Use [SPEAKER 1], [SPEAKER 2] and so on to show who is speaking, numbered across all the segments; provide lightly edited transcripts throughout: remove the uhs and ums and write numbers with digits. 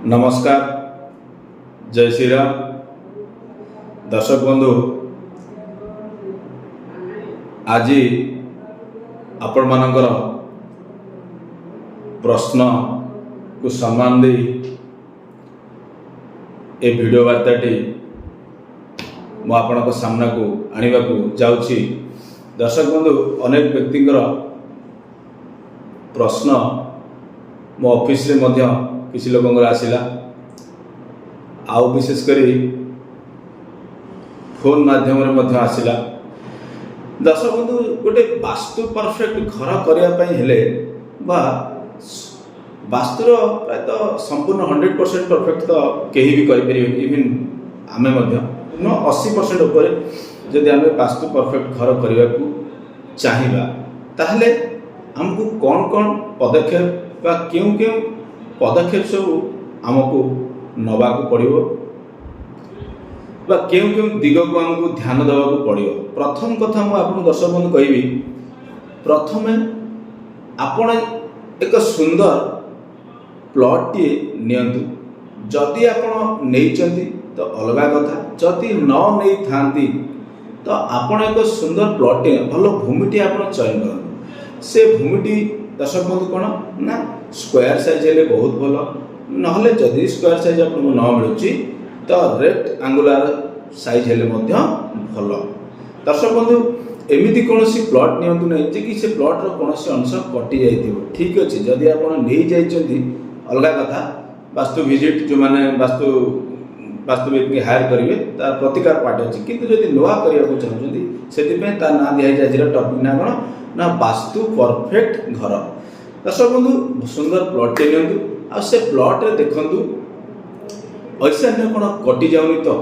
[SPEAKER 1] नमस्कार, जय श्री राम। दर्शक बंधु, आज आपण मानकर प्रश्न को सम्मान दे ए वीडियो वार्ताटी मु आपण सामना को आने को जाऊँगी। दर्शक बंधु, अनेक व्यक्तिंकर प्रश्न मो ऑफिस रे मध्य किसी लोकंर आसिला, आउ विशेषकर फोन माध्यम रे मध्य आसिला। दर्शक बंधु, गोटे वास्तु परफेक्ट घर करने हेले बा वास्तुर प्रायत संपूर्ण 100% परफेक्ट तो कहीं भी करें, इवन आमे 80% ऊपर जदि आम वास्तु परफेक्ट घर करने को चाहिए ताहले हमको कौन कौन पदक्षेप बा क्यों क्यों पदक्षेप सब आमको नवा को पड़ो बा क्यों क्यों दिग को आमको ध्यान देवा को पड़ो। प्रथम कथा मुझे आपको दर्शक बंधु कहबी, प्रथमे आपण एक सुंदर प्लॉट टी नियंतु। जदि आपण नहीं तो अलग कथा, जदि न नहीं थांती तो आपण एक सुंदर प्लॉट टी भल भूमिटी आपण चयन कर। से भूमिटी दर्शक बंधु कौन ना स्क्वायर साइज हेले बहुत भल, नहले जदि स्क्वायर साइज आपको न मिलूँ तो रेक्ट एंगुलर साइज हेले भल। दर्शक बंधु, एमती कौन प्लॉट नियंतु नहीं कि से प्लॉट रो कौन अंश कटि जाइए। ठीक अच्छे, जदि आप नहीं जाइए अलग कथा। वास्तु विजिट जो मैंने वास्तुविद के हायर करेंगे तार प्रतिकार पार्ट अच्छी, किंतु जदि नुआ करने को चाहते से ना दिखाई टॉपिक ना कौन ना वास्तु परफेक्ट घर। दर्शक बंधु, सुंदर प्लॉट टे नियंतु, आ से प्लॉट रे देखंतु ऐसा कौन कटि जाऊनी तो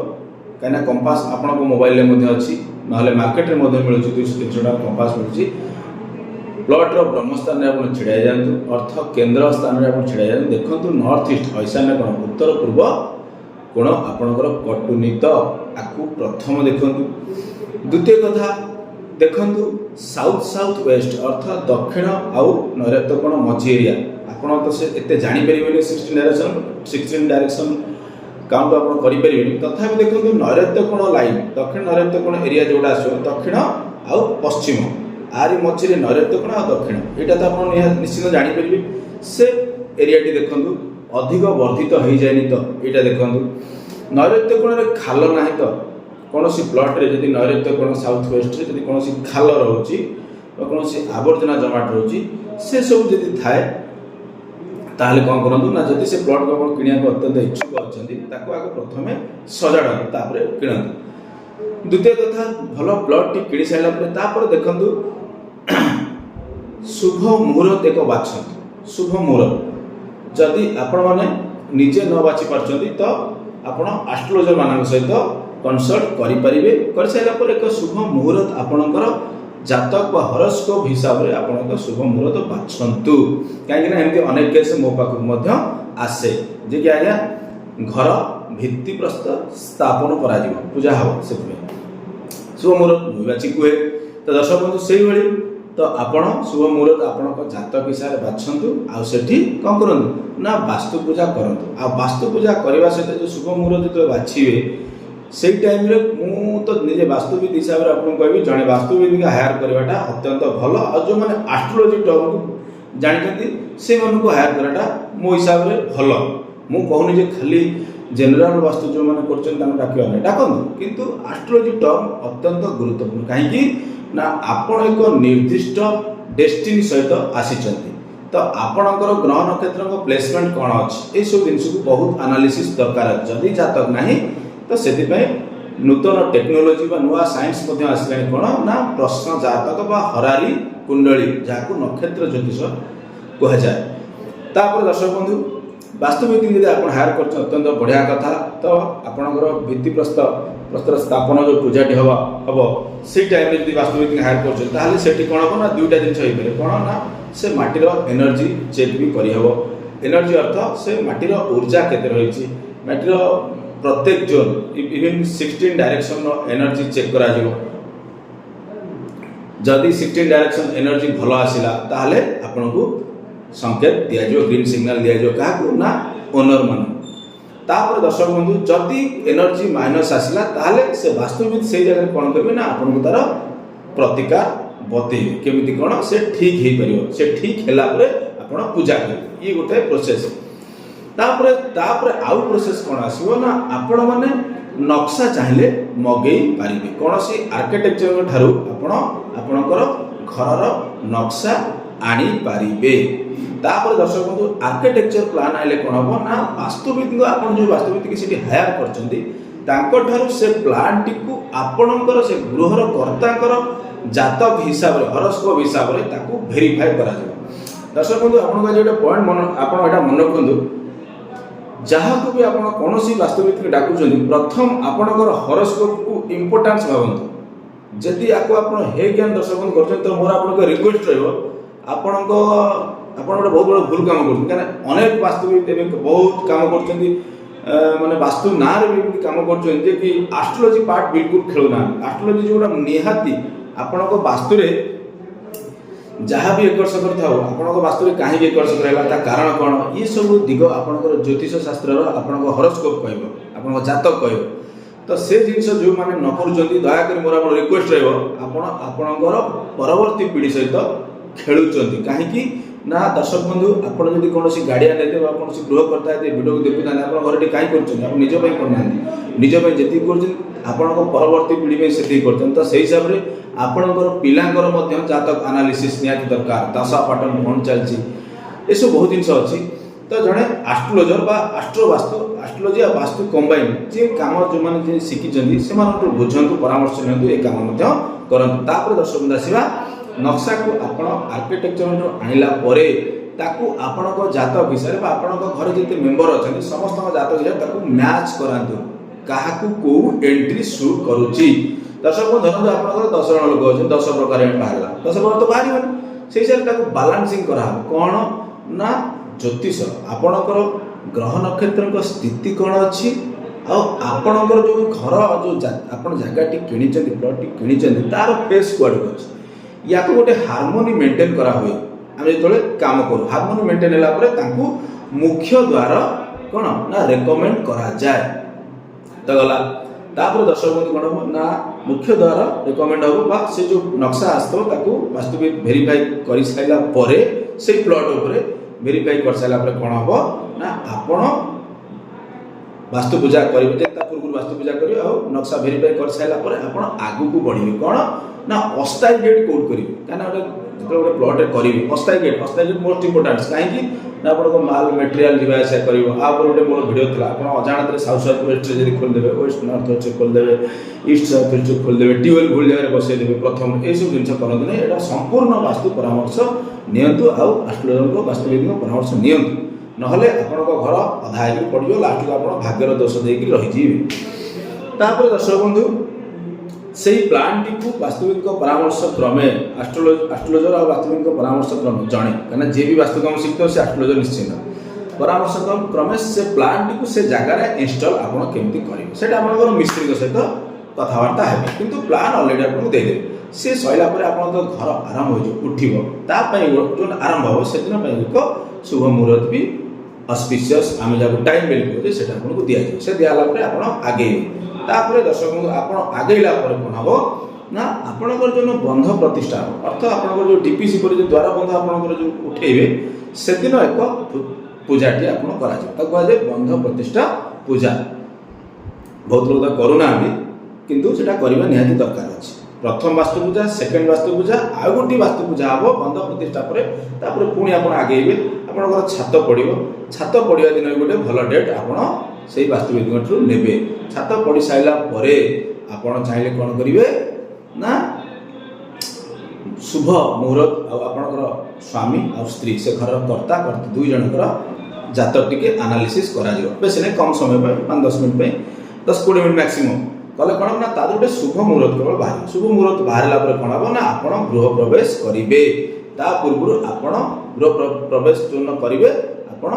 [SPEAKER 1] कहीं कंपास आपण को मोबाइल में अच्छी ना मार्केट में मिलूँ 200-300 टाका कंपास मिलूँ। प्लॉट रो ब्रह्म स्थान में आप छिड़ा जातु, अर्थ केन्द्र स्थान में आप छिड़ा जातु। देखंतु नॉर्थ ईस्ट ऐसा कौन उत्तर पूर्व कोण आपणकर कटुनी तो आपको प्रथम देखंतु। द्वितीय कथा देखंतु साउथ साउथ वेस्ट अर्थ दक्षिण आउ नैऋत्य कोण मझी एरिया। आपण तो से एते जानि परिबेनी 16 डायरेक्शन काउंट आपण करि परिबेनी, तथापि देखंतु नैऋत्य कोण लाइन दक्षिण नैऋत्य कोण एरिया जोडा आसो दक्षिण आउ पश्चिम आरी मझी रे नैऋत्य कोण आ दक्षिण एटा तो आपण निश्चित जानि परिबे। से एरियाटी देखंतु अधिक वर्धित हो जाएनि तो एटा देखंतु। नैऋत्य कोण रे खाल नाही तो कौन प्लॉट रे जदि नैऋत्य कोण साउथ वेस्ट रे जदि कौन खाल रोची कौन आवर्जना जमाट रोची से सब जदि थाए ताहले कौन करंतु ना जदि से प्लॉट को किनिया को अत्यंत इच्छुक अछंती ताको आगे प्रथमे सजाडंतु तापरे किणंतु। द्वितीय कथा भल प्लॉट टी किणी साइला परे तापर देखंतु शुभ मुहूर्त एक बाछंतु। शुभ मुहूर्त जदि आपण माने निजे न बाछि परछंती तो आपण एस्ट्रोलॉजर मानक सहित कंसल्ट कर सारा पर एक शुभ मुहूर्त आपणकर जातक व हॉरोस्कोप हिसाब रे आपणकर शुभ मुहूर्त बाछंतु। कहीं एमती अनेक केस मो पाखक आसे जे कि आज्ञा घर भित्ति प्रस्तर स्थापन करा पूजा हम से शुभ मुहूर्त बाची कहे। तो दर्शक बंधु से तो आपण शुभ मुहूर्त आपण जातक हिसाब से बाछंतु आउ सेठी कौन करंतु ना वास्तु पूजा करंतु। आ वास्तु पूजा करबा सहित जो शुभ मुहूर्त जो बाछिबे से टाइम रे मु तो निजे वास्तुविद हिसाब से आपको कहबी जने वास्तुविद का हायर करवाटा अत्यंत भल। और जो माने एस्ट्रोलॉजी टर्म को जानते से मन को हायर कराटा मो हिसाब रे भल। मु कहूनी जे खाली जनरल वास्तु जो माने करछन तांको डाकियो नै डाकंतु, किंतु एस्ट्रोलॉजी टर्म अत्यंत गुरुत्वपूर्ण कहीं ना आपण एक निर्दिष्ट डेस्टिनी सहित आसीचंती। तो आपणकर ग्रह नक्षत्र को प्लेसमेंट कौन अच्छी ये सब जिन को बहुत एनालिसिस दरकार। जदि जातक नहीं तो से नूतन टेक्नोलोजी बा नुआ साइंस आसला कौन ना प्रश्न जातक बा हरारी कुंडली जहाँ नक्षत्र ज्योतिष कह जाए। तापर दर्शक बंधु, वास्तुविद यदि आप हायर कर अत्यंत बढ़िया कथा। तो आपणकर भित्ति प्रस्तर स्थापन जो पूजाटी हम से टाइम जब वास्तुविद हायर कर कौन हम ना दुईटा जिन हो कौन ना से माटीर एनर्जी चेक भी करहब। एनर्जी अर्थ से माटीर ऊर्जा केते रही माटीर प्रत्येक zone even 16 direction energy check करा जिवो। जदि 16 डायरेक्शन एनर्जी भल आसिला ताहले आपन को संकेत दिया ग्रीन सिग्नल दिया क्या ना ओनर मान तापर दर्शक बंधु जदि एनर्जी माइनस आसला ताहले से वास्तुविद से जगह कौन करेंगे ना आपन तार प्रतिकार बतेइबे केमिति कोन से ठीक हे परियो से ठीक हैला परे आपण पूजा करिवे ये गोटे प्रोसेस। तापर आउ प्रोसेस कोन आसीबो ना आपण माने नक्शा चाहिले मगेई पारिबे कोन सी आर्किटेक्चर ठारू आपण आपणकर घरर नक्शा आनी पारिबे। तापर दर्शक बंधु आर्किटेक्चर प्लान आइले कोन हो ना वास्तुविद आपण जो वास्तुविद कि सिटी हायर करचंती तांको ठारू से प्लान टिकु आपणकर से गृहर कर्ताकर जातक हिसाब रे हॉरोस्कोप हिसाब रे ताकू वेरीफाई करा जाय। दर्शक बंधु आपण का जेटा पॉइंट मन आपण एटा मन रखंदु जहाँ को भी आपण कोनोसी वास्तुविद के डाकुचंती प्रथम आपणकर हॉरोस्कोप को इंपोर्टेंस भावंतु जदि आको आपण हे ज्ञान दर्शक बंधु करचंती तो मोर आपण को रिक्वेस्ट रहबो आपण को आपण गोटे बहुत बड़ा भूल काम करछन कारण अनेक वास्तुविद एबे बहुत काम करछंती माने वास्तु ना रे भी काम करछन जे कि एस्ट्रोलॉजी पार्ट बिल्कुल खेलना एस्ट्रोलॉजी जोटा निहाती आपण को वास्तु रे जहाँ भी एकर्ष करथाओ आपण को वास्तु रे काहे एकर्ष करला ता कारण कोन ये सब दिग आपण को ज्योतिष शास्त्र रो आपण को हॉरोस्कोप कहबो आपण को जातक कहबो तो से जिंस जो माने न करूचंती दया करी मोर आपण रिक्वेस्ट रहबो आपण आपणकर परवर्ती पीढ़ी सहित खेलुचंती काहे कि ना दर्शक बंधु आपण जदि कोनोसी गाड़िया नेते बा कोनोसी गृह करता है वीडियो को देखु ना आपण घरटी काई करछन आपण निज पई करना निज पई जति करछन आपण को परवर्ती पीढ़ी में सेति करछन तो सही हिसाब रे आपणकर पिलांकर मध्य जातक एनालिसिस नियाति दरकार दशा पैटर्न कोन चलची ए सब बहुत जिंस अछि। तो जड़े एस्ट्रोलॉजर बा एस्ट्रो वास्तु एस्ट्रोलॉजी आ वास्तु कंबाइन जे काम जो माने जे सिकिचंदी से मानकर बुझंतु परामर्श नियंतु ए काम मध्य करंतु। तापर दर्शक बंधु आसीबा नक्शा को आपण आर्किटेक्चर जो आनिला परे ताकू आपण को जातक हिसाब बा आपण को घर जते मेंबर अछन समस्त जातक हिसाब ताकू मैच करांतु काहाकू को एंट्री शूट करूची। दर्शक बंधु धरନ୍ତୁ आपनकर 10 जण लोक अछन 10 प्रकार एंड बाहरला 10 प्रकार तो बाहरिबन सेहि हिसाब ताकू बैलेंसिंग करा कोन ना ज्योतिष आपणकर ग्रह नक्षत्र को स्थिति कौन अच्छी आपणकर जो घर जो आपण जगह किणिचंती प्लॉट किणिचंती तार फेस कुआड अछि या को गोटे हार्मोनी मेंटेन करा हुए आम जो काम करूँ हार्मोनी मेंटेन होला परे तांकू मुख्य द्वार कौन ना रेकमेंड करा जाए तो गला तापर दर्शक बंधु कौन हो ना मुख्य द्वार रेकमेंड हो बा से जो नक्शा आस्तो ताकू वास्तविक वेरीफाई करि साइला परे से प्लॉट ऊपर वेरीफाई कर साइला परे कौन हो ना आपण वास्तु पूजा करिवे जेता पूर्व वास्तु पूजा करिवे आ नक्शा वेरीफाई कर साइला परे आपण आगु को बढ़िवे कौन ना अस्थायी गेट कोड करिवे काना गोटे प्लॉट करिवे अस्थायी गेट मोस्ट इंपोर्टेंट काहे कि ना आपण को माल मटेरियल दिबा से करिवो आ पर गोटे मोर वीडियो थला आपण अजाणत रे साउथ साउथ वेस्ट रे जदी खोल देबे वेस्ट नॉर्थ वेस्ट खोल देबे ईस्ट साउथ वेस्ट खोल देबे ट्यूबवेल भूल जगह बसै देबे प्रथम ए सब जिंस करंतु नै एटा संपूर्ण वास्तु परामर्श नियंतु आ एस्ट्रोलॉजर को वास्तुविद को परामर्श नियंतु नहले आपण को घर अधा ही पड़ियो लास्ट को आपण भाग्यर दोष देकी रहि जीवे। तापर दर्शक बंधु सेही प्लान टी को वास्तविक को परामर्श क्रमे एस्ट्रोलॉजर और वास्तविक को परामर्श क्रमे जाने कना जे भी वास्तु काम शिखतो से एस्ट्रोलॉजर निश्चित परामर्श क्रमे से प्लान टी को से जगह रे इंस्टॉल आपण केमती करिवे सेटा आपनकर मिस्त्री के सहित कथावार्ता हेबे किंतु प्लान ऑलरेडी आपन दे दे से सइला परे आपन तो घर आराम हो जो उठिबो ता पई जो आरंभ हो से दिन पई को शुभ मुहूर्त भी ऑस्पिशियस आमे जाको टाइम बेल को सेटा आपन को दिया जाय से दियाला परे आपन आगे तापर दर्शक बंधु आपण आगेला पर कोन हबो ना आपनकर जो बंध प्रतिष्ठा अर्थ आपनकर जो डीपीसी पर जो द्वार बंध आपनकर जो उठेबे से दिन एक पूजाटी आपण करा जाय त कहजे बंध प्रतिष्ठा पूजा बहुत लोग करूना भी किंतु सेटा करबा निहाती दरकार अछि। प्रथम वास्तु पूजा सेकंड वास्तु पूजा आ गोटी वास्तु पूजा हबो बंध प्रतिष्ठा परे तापर पुणी आपण आगेबे आपनकर छात पड़िबो छात पड़िया दिन गोटे भलो डेट आपण से वास्तुविद नेबे छात पड़ी साइला परे आपण चाहिले कोन करिवे ना शुभ मुहूर्त आपनकर स्वामी और स्त्री से घर कर्ता करते दुई जनकर जातक टिके एनालिसिस करा जिवो बेसी नै कम समय पे 5-10 मिनिट पे 10-20 मिनिट मैक्सिमम कले कोन ना तादर गोटे शुभ मुहूर्त केवल बाहर शुभ मुहूर्त बाहरला परे कोन हबो ना आपण गृह प्रवेश करिवे ता पूर्व आपण गृह प्रवेश जोन करिवे आपण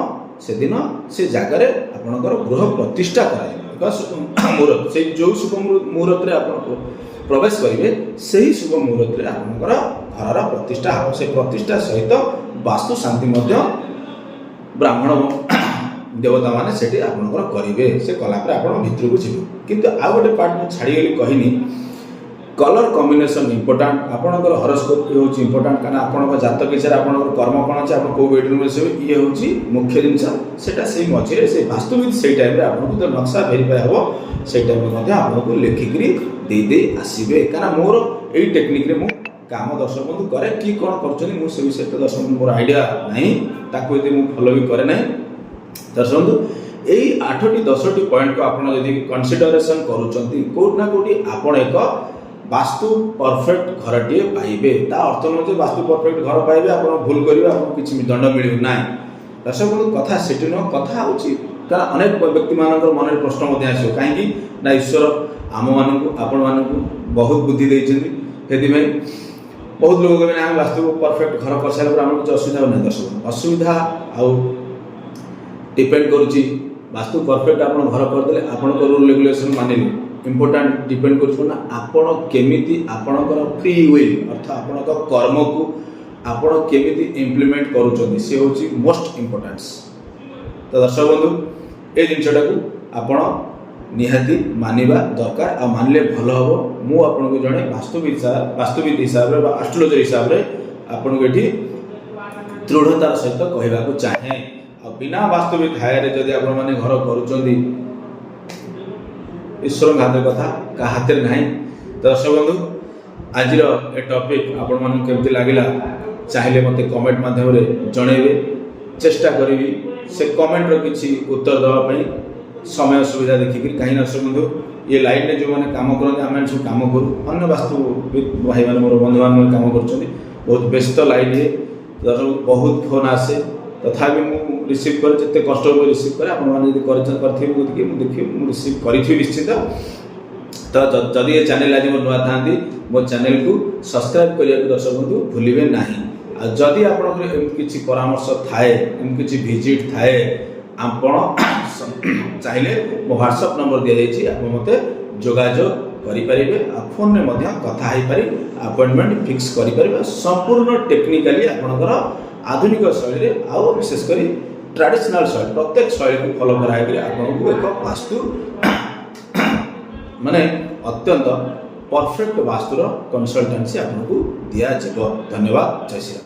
[SPEAKER 1] से दिन से जगह रे आपनकर गृह प्रतिष्ठा कराइबे मुहूर्त से जो शुभ मुहूर्त रे आपण प्रवेश करिवे सही शुभ मुहूर्त रे आपनकर घर प्रतिष्ठा हो से प्रतिष्ठा सहित वास्तु शांति मध्य ब्राह्मण देवता मैंने से आपंकर करेंगे से कलापर आप भितर को जीव किंतु आउ गोटे पार्ट मुझे छाड़गली कहनी कलर कॉम्बिनेशन इंपोर्टाट आपंकर हॉरोस्कोप ये हूँ इंपोर्टाट कारण आप जातक हिसाब से आपंकर कर्म कौन अच्छे आप कौ बेडरूम ये हूँ मुख्य जिनसा से मझे से वास्तुविद से टाइम आपको जो नक्शा भेरीफाई हम से टाइम आपको लेखिकी दे आसबे कारण मोर यही टेक्निक मु काम दर्शक बंधु करे कि कौन कर विषय तो दर्शक बंधु मोर आइडिया ना मुझे फॉलो भी करे ना दर्शक बंधु यही 8टी 10टी पॉइंट को आप कनसिडरेशन करोना कौटी आपण एक वास्तु परफेक्ट घरटे पाइबे ता अर्थ नुहे वास्तु परफेक्ट घर पाइबे आप भूल करेंगे आपको किसी दंड मिल ना दर्शक बंधु कथा से नुह कथा कारण अनेक व्यक्ति मान मन में प्रश्न आसो कहीं ना ईश्वर आम मानू आपण मानू बहुत बुद्धि देते बहुत लोग कहते हैं वास्तु परफेक्ट घर कर सारे आम कुछ असुविधा नहीं दर्शक असुविधा आउ डिपेंड करुच्ची वास्तु परफेक्ट आप घर करदे आपण रूल रेगुलेशन मानिले इंपोर्टाट डिपेंड कर आपण केमिति आपणकर फ्री विल अर्थात आपण कर्म को आपण केमिति इम्प्लीमेंट करूछन से होची मोस्ट इम्पोर्टेंस तो दर्शक बंधु ए जिनटा को आपण निहाती मानिबा दरकार आ मानले भल हम मु आपको जड़े वास्तुविद हिसाब से एस्ट्रोलॉजर हिसाब से आपको ये दृढ़तार सहित कहवाक चाहे आ बिना वास्तुविद हायर जदि आप घर करुँच ईश्वर हाथ कथा क्या हाथ में ना दर्शक बंधु आज ए टॉपिक आपण मन केमती लगिला चाहिए मत कमेंट माध्यम जनइबे चेष्टा करी से कमेंट रो किछि उत्तर देवाई समय सुविधा देखिक कहीं दर्शक बंधु ये लाइन में जो मैंने काम करते आम सब कम करूँ अन्य वास्तु भाई मैंने मोर बंधु बांधव कम कर बहुत व्यस्त लाइन है दर्शक बहुत फोन आसे तथापि मुझे रिसीव करे जिते कष्ट रिसीव करे आपड़ी देखिए मुझे रिसीव करी निश्चित तो जदि ये चैनल आज मोर नुआ था मो चैनल को सब्सक्राइब करने को दर्शक बंधु भूलिए ना जदि आप किसी परामर्श थाए किसी भिजिट थाए आप चाहिए मो व्हाट्सएप नंबर दि जाइए आप मत जोगाजोग करेंगे फोन में कथा अपॉइंटमेंट फिक्स करेंगे संपूर्ण टेक्निकाली आपंकर आधुनिक शैली आउ विशेषकर ट्रेडिशनल शैली प्रत्येक शैली को फॉलो कराई आपको एक वास्तु माने अत्यंत परफेक्ट वास्तुर कंसल्टेंसी आपको दिया। धन्यवाद। जय श्री राम।